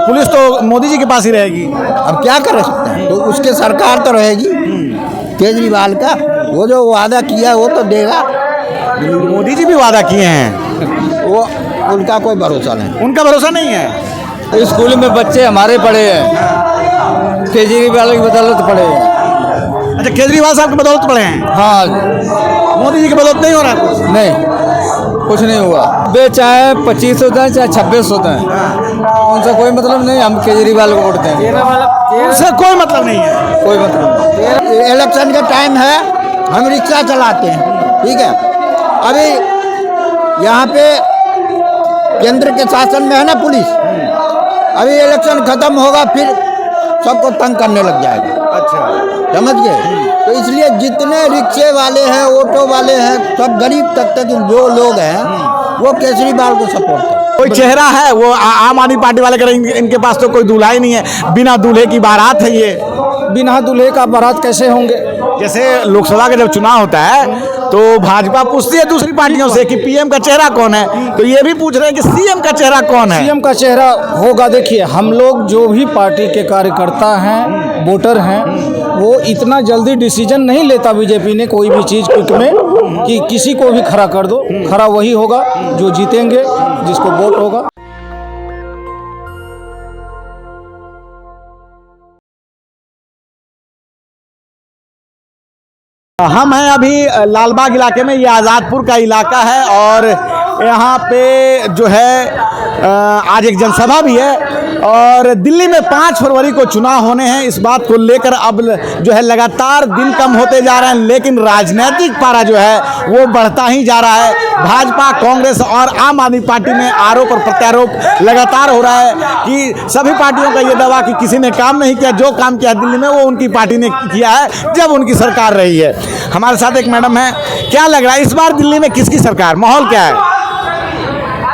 Police तो मोदी जी के पास ही रहेगी। अब क्या कर सकते हैं, तो उसके सरकार तो रहेगी केजरीवाल का। वो जो वादा किया वो तो देगा। मोदी जी भी वादा किए हैं, वो उनका कोई भरोसा नहीं। उनका भरोसा नहीं है। स्कूल में बच्चे हमारे पढ़े हैं, केजरीवाल की बदौलत पढ़े हैं। अच्छा, केजरीवाल साहब की बदौलत पड़े हैं। हाँ, मोदी जी की बदौलत नहीं हो रहा कुछ। नहीं कुछ नहीं हुआ। वे चाहे 25 होते हैं चाहे 26 होते हैं, उनसे कोई मतलब नहीं। हम केजरीवाल को वोट देंगे, उनसे कोई मतलब नहीं है। कोई मतलब नहीं। इलेक्शन का टाइम है, हम रिक्शा चलाते हैं, ठीक है। अभी यहाँ पे केंद्र के शासन में है ना पुलिस, अभी इलेक्शन खत्म होगा फिर सबको तंग करने लग जाएगा। अच्छा, समझ गए। तो इसलिए जितने रिक्शे वाले हैं, ऑटो वाले हैं, सब गरीब तबके के जो लोग हैं वो केजरीवाल को सपोर्ट करते। कोई चेहरा है वो आम आदमी पार्टी वाले करेंगे। इनके पास तो कोई दूल्हा ही नहीं है, बिना दूल्हे की बारात है ये। बिना दूल्हे का बारात कैसे होंगे? जैसे लोकसभा का जब चुनाव होता है तो भाजपा पूछती है दूसरी पार्टियों से कि पीएम का चेहरा कौन है, तो ये भी पूछ रहे हैं कि सीएम का चेहरा कौन है। सीएम का चेहरा होगा। देखिए, हम लोग जो भी पार्टी के कार्यकर्ता हैं, वोटर हैं, वो इतना जल्दी डिसीजन नहीं लेता बीजेपी ने कोई भी चीज़ क्विक में कि किसी को भी खड़ा कर दो। खड़ा वही होगा जो जीतेंगे, जिसको वोट होगा। हम हैं अभी लालबाग इलाके में। ये आज़ादपुर का इलाका है और यहाँ पे जो है आज एक जनसभा भी है। और दिल्ली में 5 फरवरी को चुनाव होने हैं। इस बात को लेकर अब जो है लगातार दिन कम होते जा रहे हैं, लेकिन राजनीतिक पारा जो है वो बढ़ता ही जा रहा है। भाजपा, कांग्रेस और आम आदमी पार्टी में आरोप और प्रत्यारोप लगातार हो रहा है कि सभी पार्टियों का ये दावा कि किसी ने काम नहीं किया। जो काम किया दिल्ली में वो उनकी पार्टी ने किया है जब उनकी सरकार रही है। हमारे साथ एक मैडम है। क्या लग रहा है इस बार दिल्ली में किसकी सरकार, माहौल क्या है?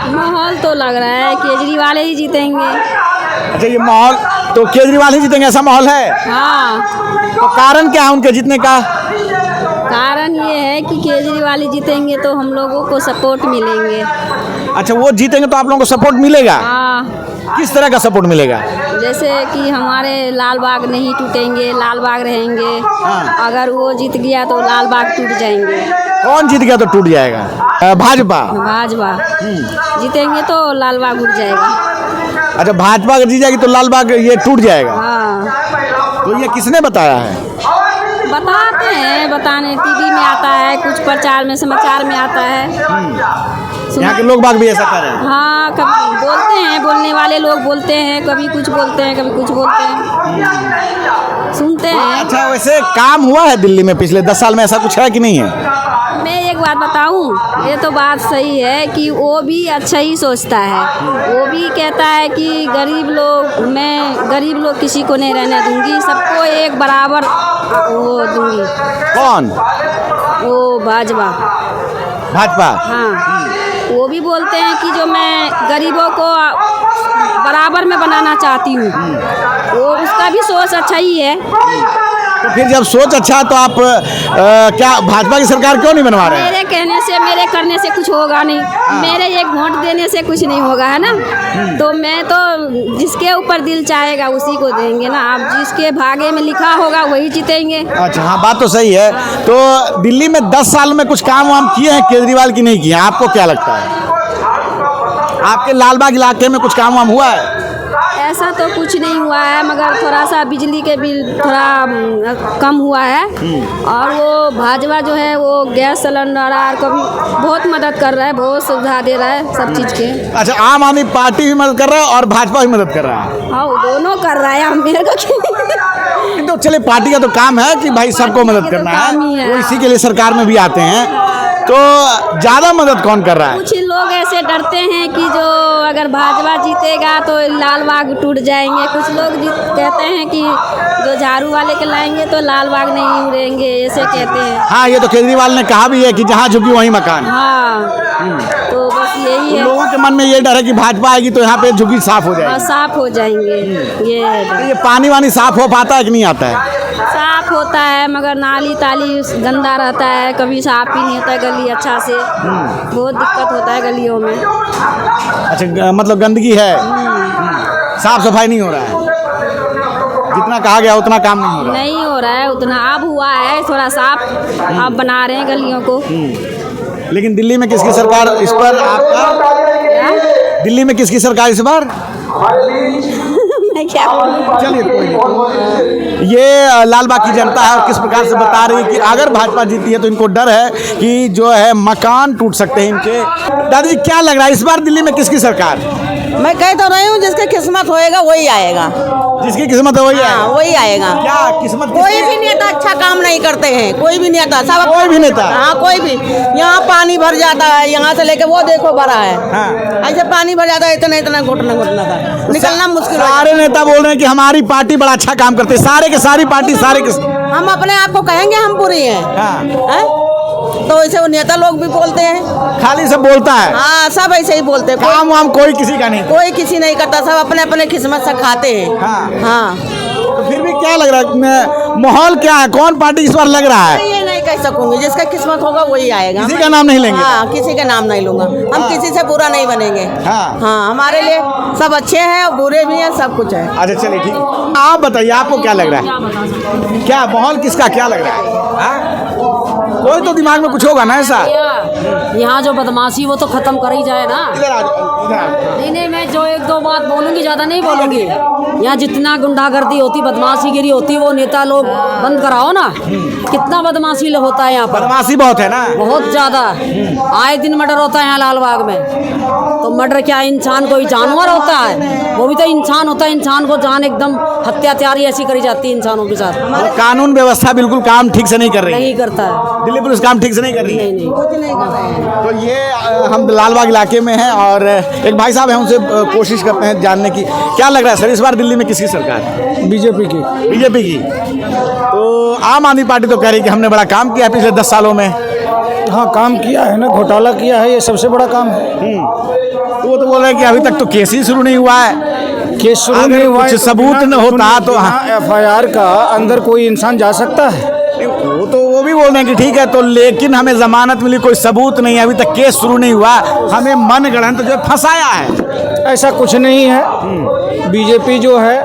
माहौल तो लग रहा है केजरीवाल ही जीतेंगे। अच्छा, ये माहौल तो केजरीवाल ही जीतेंगे, ऐसा माहौल है? हाँ, तो कारण क्या है उनके जीतने का? कारण ये है कि केजरीवाल ही जीतेंगे तो हम लोगों को सपोर्ट मिलेंगे। अच्छा, वो जीतेंगे तो आप लोगों को सपोर्ट मिलेगा? हाँ, किस तरह का सपोर्ट मिलेगा? जैसे कि हमारे लाल बाग नहीं टूटेंगे, लाल बाग रहेंगे। हाँ। अगर वो जीत गया तो लाल बाग टूट जाएंगे। कौन जीत गया तो टूट जाएगा? भाजपा। भाजपा जीतेंगे तो लाल बाग उठ जाएगा। अच्छा, भाजपा अगर जीत जाएगी तो लाल बाग ये टूट जाएगा। हाँ, तो ये किसने बताया है? बताते हैं, बताने टीवी में आता है, कुछ प्रचार में समाचार में आता है। यहाँ के लोग बाग भी ऐसा कर रहे हैं। हाँ, कभी बोलते हैं, बोलने वाले लोग बोलते हैं, कभी कुछ बोलते हैं, कभी कुछ बोलते हैं, सुनते हैं। अच्छा, वैसे काम हुआ है दिल्ली में पिछले 10 साल में, ऐसा कुछ है कि नहीं है? मैं एक बात बताऊं, ये तो बात सही है कि वो भी अच्छा ही सोचता है। वो भी कहता है कि गरीब लोग किसी को नहीं रहने दूंगी, सबको एक बराबर वो दूंगी। कौन? वो भाजपा। भाजपा। हाँ, वो भी बोलते हैं कि जो मैं गरीबों को बराबर में बनाना चाहती हूँ। वो उसका भी सोच अच्छा ही है। तो फिर जब सोच अच्छा है तो आप क्या भाजपा की सरकार क्यों नहीं बनवा रहे हैं? मेरे कहने से, मेरे करने से कुछ होगा नहीं। मेरे एक वोट देने से कुछ नहीं होगा, है ना। तो मैं तो जिसके ऊपर दिल चाहेगा उसी को देंगे ना। आप जिसके भाग्य में लिखा होगा वही जीतेंगे। अच्छा, हाँ, बात तो सही है। तो दिल्ली में 10 साल में कुछ काम वाम किए हैं केजरीवाल की नहीं किए? आपको क्या लगता है? आपके लालबाग इलाके में कुछ काम वाम हुआ है? ऐसा तो कुछ नहीं हुआ है, मगर थोड़ा सा बिजली के बिल थोड़ा कम हुआ है। और वो भाजपा जो है वो गैस सिलेंडर और कभी बहुत मदद कर रहा है, बहुत सुविधा दे रहा है सब चीज़ के। अच्छा, आम आदमी पार्टी भी मदद कर रहा है और भाजपा भी मदद कर रहा है? हाँ, वो दोनों कर रहा है। हम मेरे को तो चलिए, पार्टी का तो काम है कि भाई सबको मदद करना है, वो इसी के लिए सरकार में भी आते हैं। तो ज़्यादा मदद कौन कर रहा है? कुछ लोग ऐसे डरते हैं कि जो अगर भाजपा जीतेगा तो लाल बाग टूट जाएंगे। कुछ लोग कहते हैं कि जो झाड़ू वाले के लाएंगे तो लाल बाग नहीं उड़ेंगे, ऐसे कहते हैं। हाँ, ये तो केजरीवाल ने कहा भी है कि जहाँ झुकी वहीं मकान। हाँ, तो बस यही है। लोगों के मन में ये डर है कि भाजपा आएगी तो यहाँ पे झुकी साफ हो हाँ, जाएगी। साफ हो जाएंगे। ये पानी वानी साफ हो पाता है कि नहीं आता है? साफ होता है, मगर नाली ताली गंदा रहता है, कभी साफ ही नहीं होता है गली अच्छा से। बहुत दिक्कत होता है गलियों में। अच्छा, मतलब गंदगी है। साफ सफाई नहीं हो रहा है, जितना कहा गया उतना काम नहीं हो रहा है। नहीं हो रहा है उतना, अब हुआ है थोड़ा साफ, अब बना रहे हैं गलियों को। लेकिन दिल्ली में किसकी सरकार इस पर आपका, दिल्ली में किसकी सरकार इस बार? मैं क्या बोलूं? चलिए कोई नहीं। ये लालबाग की जनता है और किस प्रकार से बता रही है कि अगर भाजपा जीती है तो इनको डर है कि जो है मकान टूट सकते हैं इनके। दादाजी क्या लग रहा है इस बार दिल्ली में किसकी सरकार? मैं कह तो रही हूँ जिसकी किस्मत होएगा वही आएगा। जिसकी किस्मत है वही है। हाँ, वही आएगा। क्या किस्मत? कोई भी नेता अच्छा काम नहीं करते हैं, कोई भी नेता, सब कोई भी नेता? हाँ, कोई भी। यहाँ पानी भर जाता है, यहाँ से लेके वो देखो भरा है। हाँ। ऐसे पानी भर जाता है, इतना इतना घुटना था, निकलना मुश्किल हो सारे नेता बोल रहे हैं कि हमारी पार्टी बड़ा अच्छा काम करती है, सारे के सारी पार्टी सारे के। हम अपने आप को कहेंगे हम बुरी हैं। हाँ। हैं? तो ऐसे वो नेता लोग भी बोलते हैं। खाली सब बोलता है, हाँ, सब ऐसे ही बोलते हैं। काम वाम कोई किसी का नहीं। कोई किसी नहीं करता, सब अपने अपने किस्मत से खाते हैं। हाँ। हाँ। तो फिर भी क्या लग रहा है, माहौल क्या है, कौन पार्टी इस बार लग रहा है? ये नहीं कह सकूंगी, जिसका किस्मत होगा वही आएगा। किसी का नाम नहीं लेंगे? हाँ, किसी का नाम नहीं लूंगा। हम किसी से बुरा नहीं बनेंगे। हाँ। हाँ, हमारे लिए सब अच्छे हैं और बुरे भी हैं, सब कुछ है। अच्छा चलिए ठीक, आप बताइए आपको क्या लग रहा है, क्या माहौल किसका क्या लग रहा है? हाँ? कोई तो दिमाग में कुछ होगा ना ऐसा। यहाँ जो बदमाशी वो तो खत्म कर ही जाए ना। इधर आ जाओ, इधर आ जाओ। नहीं, मैं जो एक दो बात बोलूंगी, ज्यादा नहीं बोलूंगी। यहाँ जितना गुंडागर्दी होती, बदमाशीगिरी होती, वो नेता लोग बंद कराओ ना। कितना बदमाशी होता है यहाँ पर, बदमाशी बहुत है ना। बहुत ज्यादा। आए दिन मर्डर होता है यहाँ लालबाग में। तो मर्डर क्या इंसान कोई जानवर होता है? वो भी तो इंसान होता है। इंसान को जान एकदम हत्याचारी ऐसी करी जाती है इंसानों के साथ। और कानून व्यवस्था बिल्कुल काम ठीक से नहीं कर रही है। नहीं करता है। दिल्ली पुलिस काम ठीक से नहीं कर रही है। नहीं। कुछ नहीं कर रहे हैं। तो ये हम लालबाग इलाके में हैं और एक भाई साहब हैं, उनसे कोशिश करते हैं जानने की। क्या लग रहा है सर इस बार दिल्ली में किसकी सरकार? बीजेपी की। बीजेपी की। तो आम आदमी पार्टी तो कह रही है कि हमने बड़ा काम किया पिछले 10 सालों में। हाँ, काम किया है ना, घोटाला किया है, ये सबसे बड़ा काम है। तो वो तो बोल रहे हैं कि अभी तक तो केस ही शुरू नहीं हुआ है। केस शुरू अगर नहीं हुआ है कुछ तो सबूत न होता तो FIR का अंदर कोई इंसान जा सकता है? वो तो वो भी बोल रहे हैं कि ठीक है, तो लेकिन हमें जमानत मिली, कोई सबूत नहीं है, अभी तक केस शुरू नहीं हुआ, हमें मनगढ़ंत जो है फंसाया है। ऐसा कुछ नहीं है। बीजेपी जो है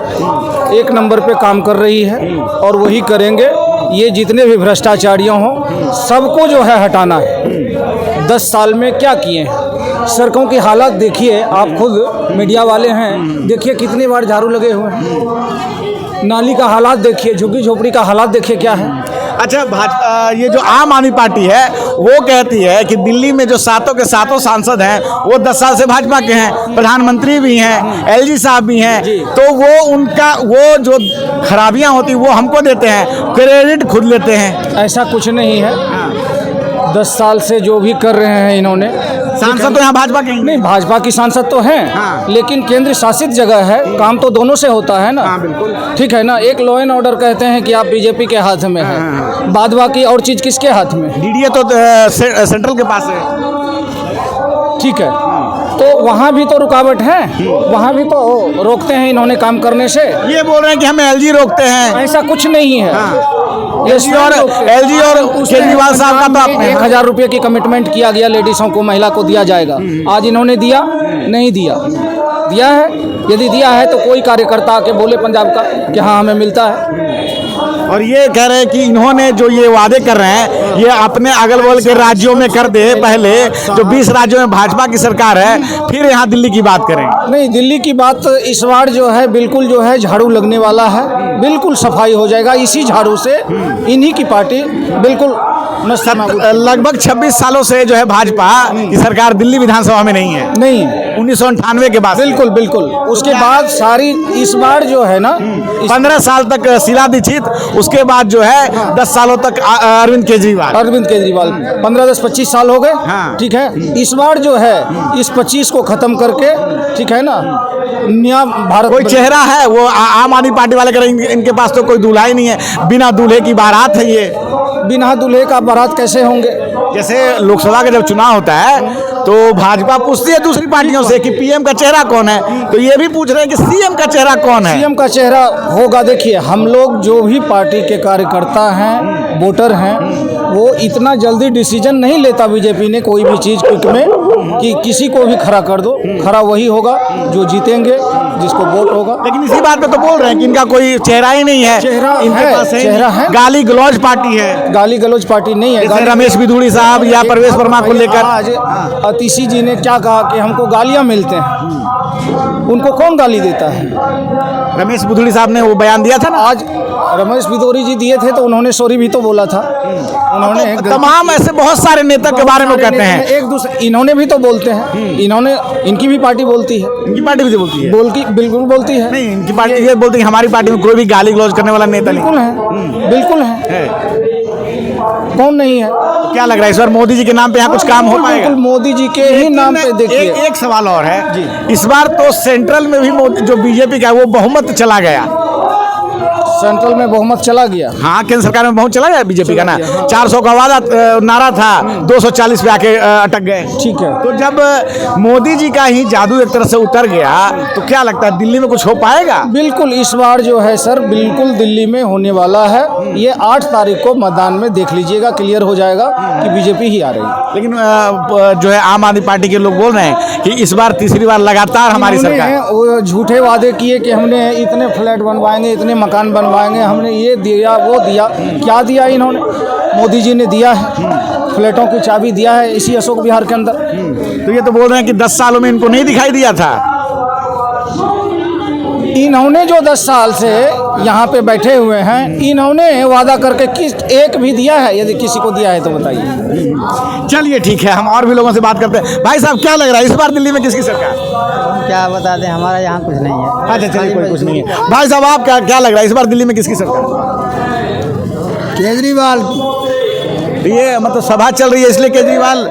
एक नंबर पे काम कर रही है और वही करेंगे। ये जितने भी भ्रष्टाचारियों हों सबको जो है हटाना है। 10 साल में क्या किए हैं? सड़कों की हालत देखिए, आप खुद मीडिया वाले हैं, देखिए कितनी बार झाड़ू लगे हुए हैं। नाली का हालात देखिए, झुग्गी झोपड़ी का हालात देखिए क्या है। अच्छा ये जो आम आदमी पार्टी है वो कहती है कि दिल्ली में जो सातों के सातों सांसद हैं वो 10 साल से भाजपा के हैं, प्रधानमंत्री भी हैं, LG साहब भी हैं, तो वो उनका वो जो खराबियां होती वो हमको देते हैं, क्रेडिट खुद लेते हैं। ऐसा कुछ नहीं है। 10 साल से जो भी कर रहे हैं इन्होंने, सांसद तो यहाँ भाजपा के ही नहीं, भाजपा की सांसद तो हैं। हाँ। लेकिन केंद्र शासित जगह है, काम तो दोनों से होता है ना। हाँ, बिल्कुल। ठीक है ना। एक लॉ एंड ऑर्डर कहते हैं कि आप बीजेपी के हाथ में है, बाद बाकी और चीज किसके हाथ में? DDA तो सेंट्रल के पास है। ठीक है, तो वहाँ भी तो रुकावट है, वहाँ भी तो रोकते हैं इन्होंने काम करने से। ये बोल रहे हैं कि हमें LG रोकते हैं। ऐसा कुछ नहीं है। LG और केजरीवाल साहब का तो आपने 1000 रुपये की कमिटमेंट किया गया, लेडीज़ों को, महिला को दिया जाएगा। आज इन्होंने दिया नहीं दिया? दिया है। यदि दिया है तो कोई कार्यकर्ता आके बोले पंजाब का कि हाँ हमें मिलता है। और ये कह रहे हैं कि इन्होंने जो ये वादे कर रहे हैं ये अपने अगल बगल के राज्यों में कर दे पहले, जो 20 राज्यों में भाजपा की सरकार है, फिर यहाँ दिल्ली की बात करेंगे। नहीं, दिल्ली की बात इस बार जो है बिल्कुल जो है झाड़ू लगने वाला है, बिल्कुल सफाई हो जाएगा इसी झाड़ू से। इन्हीं की पार्टी बिल्कुल लगभग 26 सालों से जो है भाजपा की सरकार दिल्ली विधानसभा में नहीं है। नहीं, 1998 के बाद। बिल्कुल बिल्कुल। उसके बाद सारी इस बार जो है ना 15 साल तक शीला दीक्षित, उसके बाद जो है 10 सालों तक अरविंद केजरीवाल 15-10-25 साल हो गए। हाँ। ठीक है, इस बार जो है इस 25 को खत्म करके, ठीक है ना, नया भारत कोई चेहरा है वो आम आदमी पार्टी वाले करेंगे। इनके पास तो कोई दूल्हा ही नहीं है, बिना दूल्हे की बारात है ये। बिना दूल्हे का बारात कैसे होंगे? जैसे लोकसभा का जब चुनाव होता है तो भाजपा पूछती है दूसरी पार्टियों से कि PM का चेहरा कौन है, तो ये भी पूछ रहे हैं कि CM का चेहरा कौन है। CM का चेहरा होगा। देखिए, हम लोग जो भी पार्टी के कार्यकर्ता हैं, वोटर हैं, वो इतना जल्दी डिसीजन नहीं लेता बीजेपी ने कोई भी चीज़ क्विक में कि किसी को भी खड़ा कर दो, खड़ा वही होगा जो जीतेंगे, जिसको वोट होगा। लेकिन इसी बात पे तो बोल रहे हैं कि इनका कोई चेहरा ही नहीं है, चेहरा इनके है, पास चेहरा है। गाली गलौज पार्टी है, गाली गलौज पार्टी नहीं है। जैसे रमेश बिधूड़ी साहब या परवेश वर्मा को लेकर आज अतिशी जी ने क्या कहा कि हमको गालियां मिलते हैं, उनको कौन गाली देता है? रमेश बिधूड़ी साहब ने वो बयान दिया था ना। आज रमेश बिधूड़ी जी दिए थे तो उन्होंने सॉरी भी तो बोला था। उन्होंने तमाम ऐसे बहुत सारे नेता के बारे में कहते हैं, एक दूसरे, इन्होंने भी तो बोलते हैं, इन्होंने, इनकी भी पार्टी बोलती है, इनकी पार्टी भी तो बोलती है, बिल्कुल बोलती है। नहीं इनकी पार्टी ये बोलती है हमारी पार्टी में कोई भी गाली गलौज करने वाला नेता बिल्कुल नहीं है, बिल्कुल है, कौन नहीं है? क्या लग रहा है इस बार मोदी जी के नाम पे यहाँ कुछ काम हो पाएगा? बिल्कुल मोदी जी के ही नाम पे देखिए। एक सवाल और है, इस बार तो सेंट्रल में भी जो बीजेपी का है वो बहुमत चला गया, सेंट्रल में बहुमत चला गया। हाँ केंद्र सरकार में बहुत चला गया बीजेपी का ना। 400 का वादा नारा था, 240 पे आके अटक गए। ठीक है, तो जब मोदी जी का ही जादू एक तरह से उतर गया तो क्या लगता है दिल्ली में कुछ हो पाएगा? बिल्कुल इस बार जो है सर बिल्कुल दिल्ली में होने वाला है। ये 8 तारीख को मतदान में देख लीजिएगा, क्लियर हो जाएगा कि बीजेपी ही आ रही है। लेकिन जो है आम आदमी पार्टी के लोग बोल रहे हैं कि इस बार तीसरी बार लगातार हमारी सरकार, वो झूठे वादे किए कि हमने इतने फ्लैट बनवाएंगे, इतने मकान बनवाएंगे, हमने ये दिया वो दिया। क्या दिया इन्होंने? मोदी जी ने दिया है, फ्लैटों की चाबी दिया है इसी अशोक विहार के अंदर। तो ये तो बोल रहे हैं कि 10 सालों में इनको नहीं दिखाई दिया था। इन्होंने जो 10 साल से यहाँ पे बैठे हुए हैं, इन्होंने वादा करके किस एक भी दिया है? यदि किसी को दिया है तो बताइए। चलिए ठीक है, हम और भी लोगों से बात करते हैं। भाई साहब क्या लग रहा है इस बार दिल्ली में किसकी सरकार? क्या बता दें, हमारा यहाँ कुछ नहीं है। अच्छा चलिए कोई कुछ नहीं है। भाई साहब आप क्या लग रहा है इस बार दिल्ली में किसकी सरकार? केजरीवाल की। ये मतलब सभा चल रही है इसलिए केजरीवाल?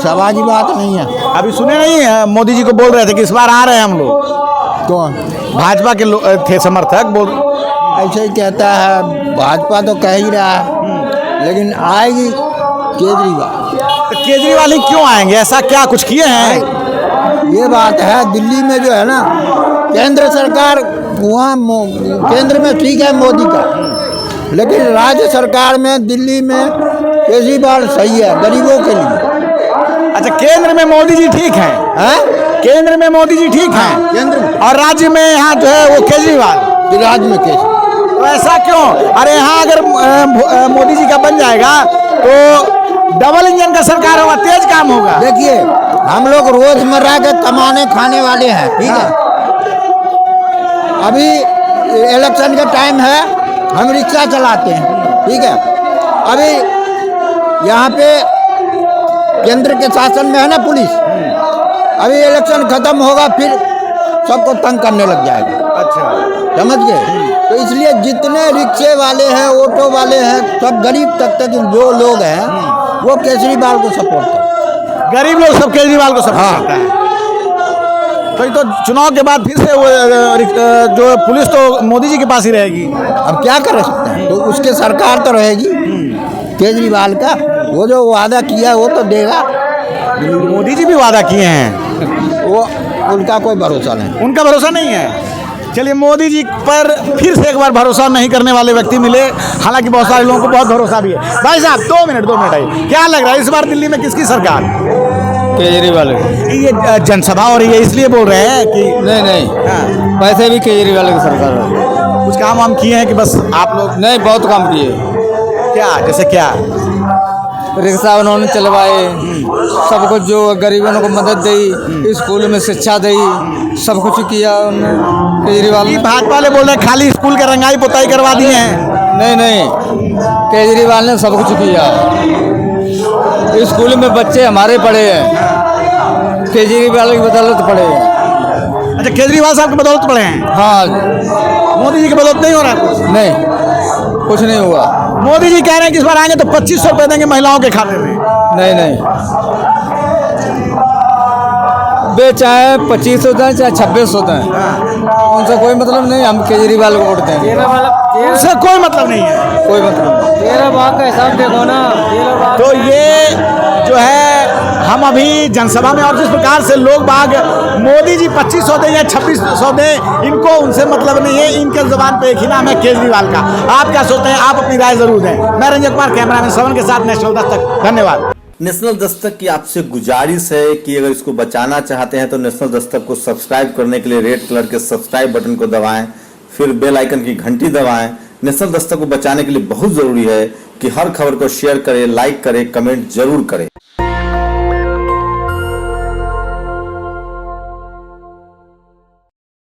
सभा की बात नहीं है। अभी सुने नहीं है मोदी जी को बोल रहे थे कि इस बार आ रहे हैं हम लोग, कौन? भाजपा के थे समर्थक बोल, ऐसे ही कहता है, भाजपा तो कह ही रहा है, लेकिन आएगी केजरीवाल। तो केजरीवाल ही क्यों आएंगे? ऐसा क्या कुछ किए हैं? ये बात है, दिल्ली में जो है ना केंद्र सरकार, वहाँ केंद्र में ठीक है मोदी का, लेकिन राज्य सरकार में दिल्ली में केजरीवाल सही है गरीबों के लिए। अच्छा केंद्र में मोदी जी ठीक हैं? केंद्र में मोदी जी ठीक हैं, केंद्र में, और राज्य में यहाँ जो है वो केजरीवाल। राज्य में केजरीवाल। तो ऐसा क्यों? अरे यहाँ अगर मोदी जी का बन जाएगा तो डबल इंजन का सरकार होगा, तेज काम होगा। देखिए हम लोग रोजमर्रा के कमाने खाने वाले हैं, ठीक है। अभी इलेक्शन का टाइम है, हम रिक्शा चलाते हैं, ठीक है। अभी यहाँ पे केंद्र के शासन में है ना पुलिस, अभी इलेक्शन खत्म होगा फिर सबको तंग करने लग जाएगा। अच्छा समझ गए? तो इसलिए जितने रिक्शे वाले हैं, ऑटो वाले हैं, सब गरीब तक जो लोग हैं वो केजरीवाल को सपोर्ट करते हैं। गरीब लोग सब केजरीवाल को सपोर्ट करता है। तो ये तो चुनाव के बाद फिर से वो जो पुलिस तो मोदी जी के पास ही रहेगी। अब क्या कर सकते हैं? तो उसके सरकार तो रहेगी केजरीवाल का, वो जो वादा किया वो तो देगा। मोदी जी भी वादा किए हैं, वो उनका कोई भरोसा नहीं। उनका भरोसा नहीं है। चलिए मोदी जी पर फिर से एक बार भरोसा नहीं करने वाले व्यक्ति मिले, हालांकि बहुत सारे लोगों को बहुत भरोसा भी है। भाई साहब 2 मिनट आइए, क्या लग रहा है इस बार दिल्ली में किसकी सरकार? केजरीवाल। ये जनसभा हो रही है इसलिए बोल रहे हैं कि नहीं, वैसे भी केजरीवाल की सरकार है। कुछ काम वाम किए हैं कि बस आप लोग? नहीं, बहुत काम किए। क्या जैसे क्या? रिक्शा उन्होंने चलवाए, सबको जो गरीबों को मदद दी, स्कूल में शिक्षा दी, सब कुछ किया उन्होंने केजरीवाल ने। भाजपा वाले बोल रहे हैं खाली स्कूल का रंगाई पुताई करवा दिए हैं। नहीं, केजरीवाल ने सब कुछ किया। स्कूल में बच्चे हमारे पढ़े हैं, केजरीवाल की बदौलत पढ़े हैं। अच्छा केजरीवाल साहब की बदौलत पढ़े हैं? हाँ। मोदी जी की बदौलत नहीं हो रहा कुछ? नहीं, कुछ नहीं हुआ। मोदी जी कह रहे हैं कि इस बार आएंगे तो 2500 रुपए देंगे महिलाओं के खाते में। नहीं, वे चाहे 2500 दें चाहे 2600 दें, उनसे कोई मतलब नहीं। हम केजरीवाल को वोट देंगे, उससे कोई मतलब नहीं है। कोई मतलब नहीं। 13 भाग का हिसाब देखो ना। तो ये जो है हम अभी जनसभा में और जिस प्रकार से लोग बाग मोदी जी 2500 दें या 2600 दें, इनको उनसे मतलब नहीं है। इनके जुबान पे एक ही नाम है केजरीवाल का। आप क्या सोचते हैं? आप अपनी राय जरूर दें। मैं रंजन कुमार, कैमरामैन श्रवण के साथ, नेशनल दस्तक। धन्यवाद। नेशनल दस्तक की आपसे गुजारिश है कि अगर इसको बचाना चाहते हैं तो नेशनल दस्तक को सब्सक्राइब करने के लिए रेड कलर के सब्सक्राइब बटन को दबाएं, फिर बेल आइकन की घंटी दबाएं। नेशनल दस्तक को बचाने के लिए बहुत जरूरी है कि हर खबर को शेयर करें, लाइक करें, कमेंट जरूर करें।